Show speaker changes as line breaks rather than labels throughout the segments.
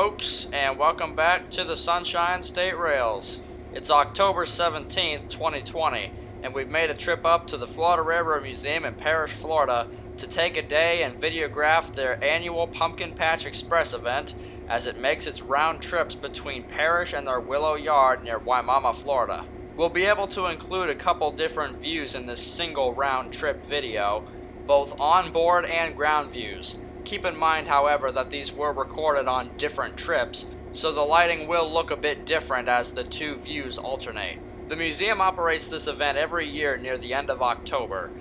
folks, and welcome back to the Sunshine State Rails. It's October 17th, 2020, and we've made a trip up to the Florida Railroad Museum in Parrish, Florida to take a day and videograph their annual Pumpkin Patch Express event as it makes its round trips between Parrish and their Willow Yard near Wimauma, Florida. We'll be able to include a couple different views in this single round trip video, both onboard and ground views. Keep in mind, however, that these were recorded on different trips, so the lighting will look a bit different as the two views alternate. The museum operates this event every year near the end of October,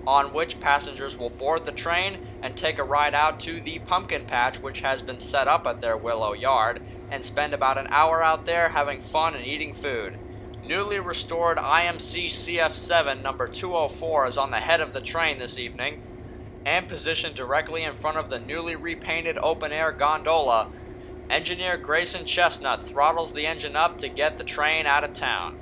on which passengers will board the train and take a ride out to the pumpkin patch, which has been set up at their Willow Yard, and spend about an hour out there having fun and eating food. Newly restored IMC CF7 number 204 is on the head of the train this evening, and positioned directly in front of the newly repainted open-air gondola. Engineer Grayson Chestnut throttles the engine up to get the train out of town.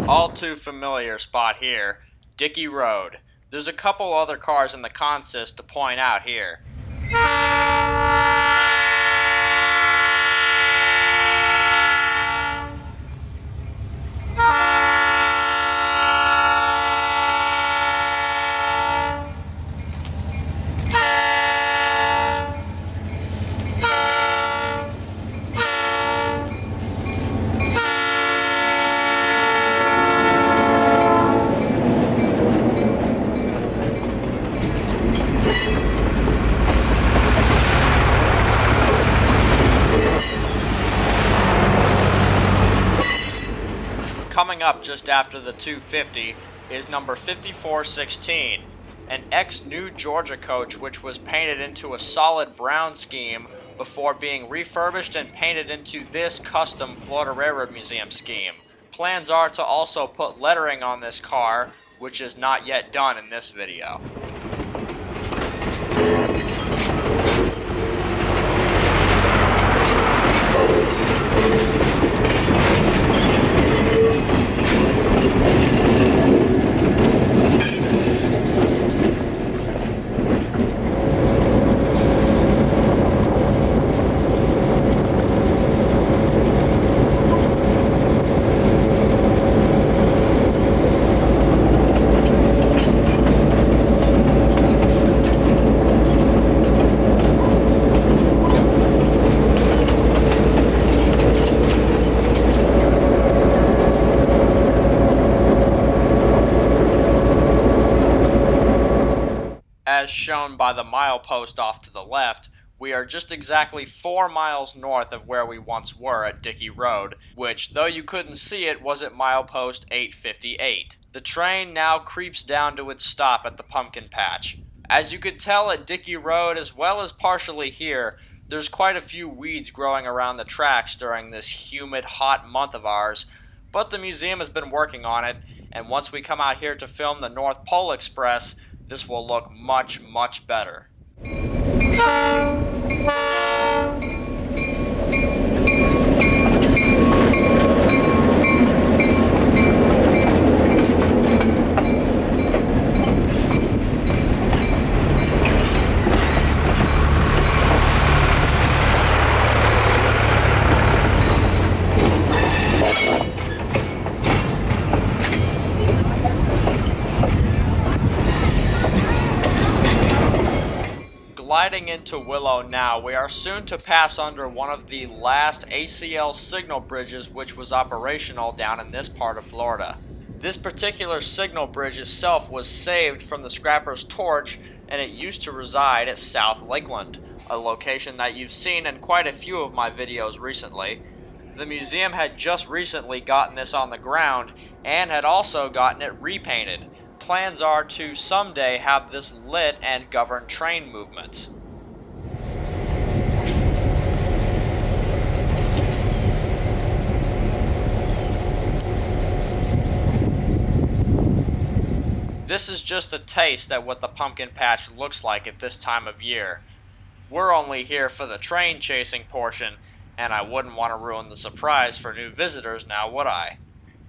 All too familiar spot here, Dickey Road. There's a couple other cars in the consist to point out here. Coming up just after the 250 is number 5416, an ex-New Georgia coach which was painted into a solid brown scheme before being refurbished and painted into this custom Florida Railroad Museum scheme. Plans are to also put lettering on this car, which is not yet done in this video. shown by the milepost off to the left, we are just exactly 4 miles north of where we once were at Dickey Road, which, though you couldn't see it, was at milepost 858. The train now creeps down to its stop at the pumpkin patch. As you could tell at Dickey Road, as well as partially here, there's quite a few weeds growing around the tracks during this humid, hot month of ours, but the museum has been working on it, and once we come out here to film the North Pole Express, this will look much, much better. Gliding into Willow now, we are soon to pass under one of the last ACL signal bridges which was operational down in this part of Florida. This particular signal bridge itself was saved from the scrapper's torch, and it used to reside at South Lakeland, a location that you've seen in quite a few of my videos recently. The museum had just recently gotten this on the ground and had also gotten it repainted. Plans are to someday have this lit and govern train movements. This is just a taste at what the pumpkin patch looks like at this time of year. We're only here for the train chasing portion, and I wouldn't want to ruin the surprise for new visitors now, would I?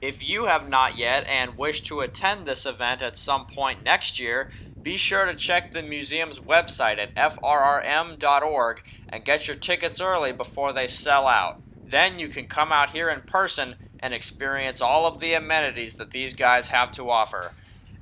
If you have not yet and wish to attend this event at some point next year, be sure to check the museum's website at frrm.org and get your tickets early before they sell out. Then you can come out here in person and experience all of the amenities that these guys have to offer.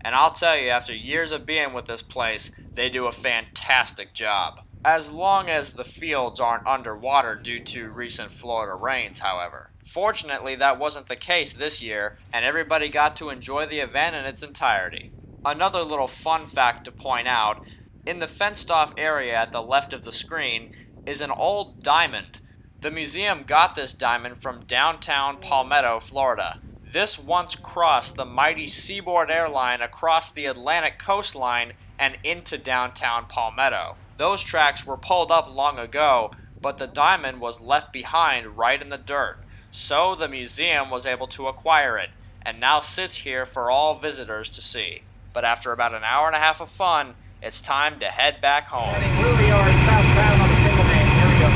And I'll tell you, after years of being with this place, they do a fantastic job. As long as the fields aren't underwater due to recent Florida rains, however. Fortunately, that wasn't the case this year, and everybody got to enjoy the event in its entirety. Another little fun fact to point out, in the fenced-off area at the left of the screen is an old diamond. The museum got this diamond from downtown Palmetto, Florida. This once crossed the mighty Seaboard Airline across the Atlantic coastline and into downtown Palmetto. Those tracks were pulled up long ago, but the diamond was left behind right in the dirt. So the museum was able to acquire it, and now sits here for all visitors to see. But after about an hour and a half of fun, it's time to head back home.
Here we are southbound on the single main. Here we go.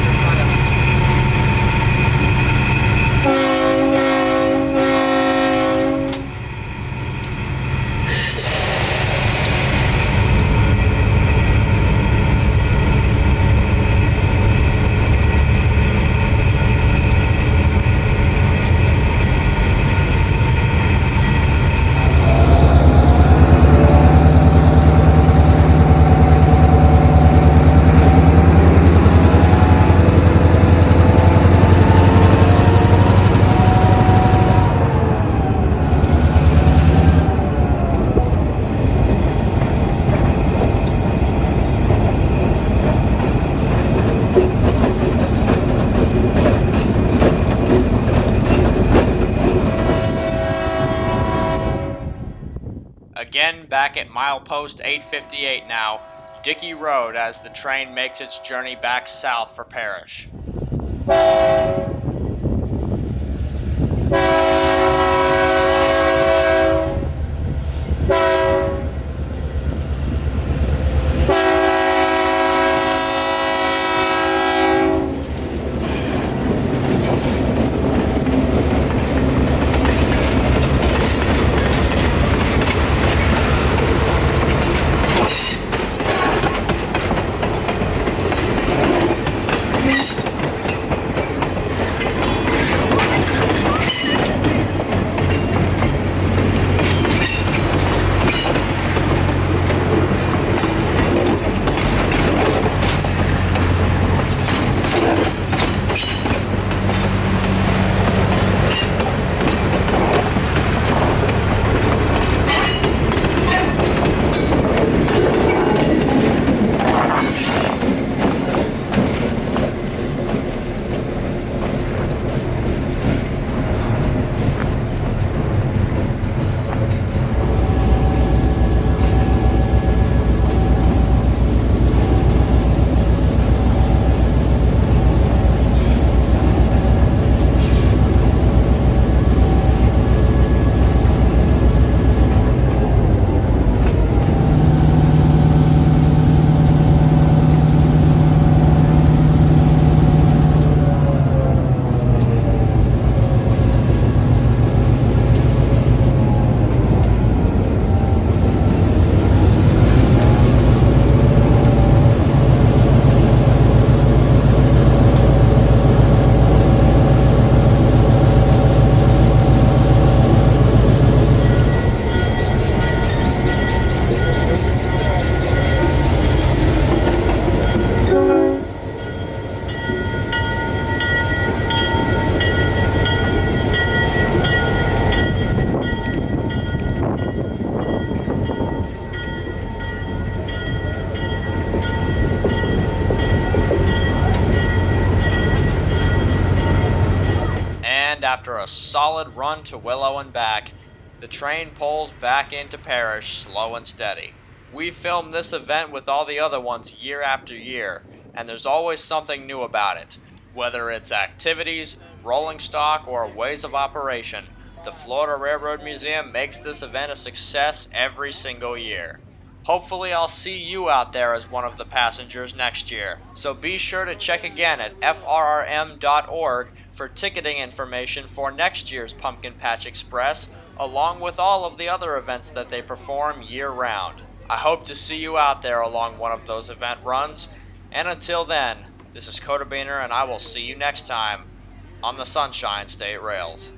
Again, back at milepost 858 now, Dickey Road, as the train makes its journey back south for Parrish. after a solid run to Willow and back, the train pulls back into Parrish slow and steady. We film this event with all the other ones year after year, and there's always something new about it. Whether it's activities, rolling stock, or ways of operation, the Florida Railroad Museum makes this event a success every single year. Hopefully I'll see you out there as one of the passengers next year, so be sure to check again at frrm.org for ticketing information for next year's Pumpkin Patch Express, along with all of the other events that they perform year-round. I hope to see you out there along one of those event runs, and until then, this is Kotabeaner, and I will see you next time on the Sunshine State Rails.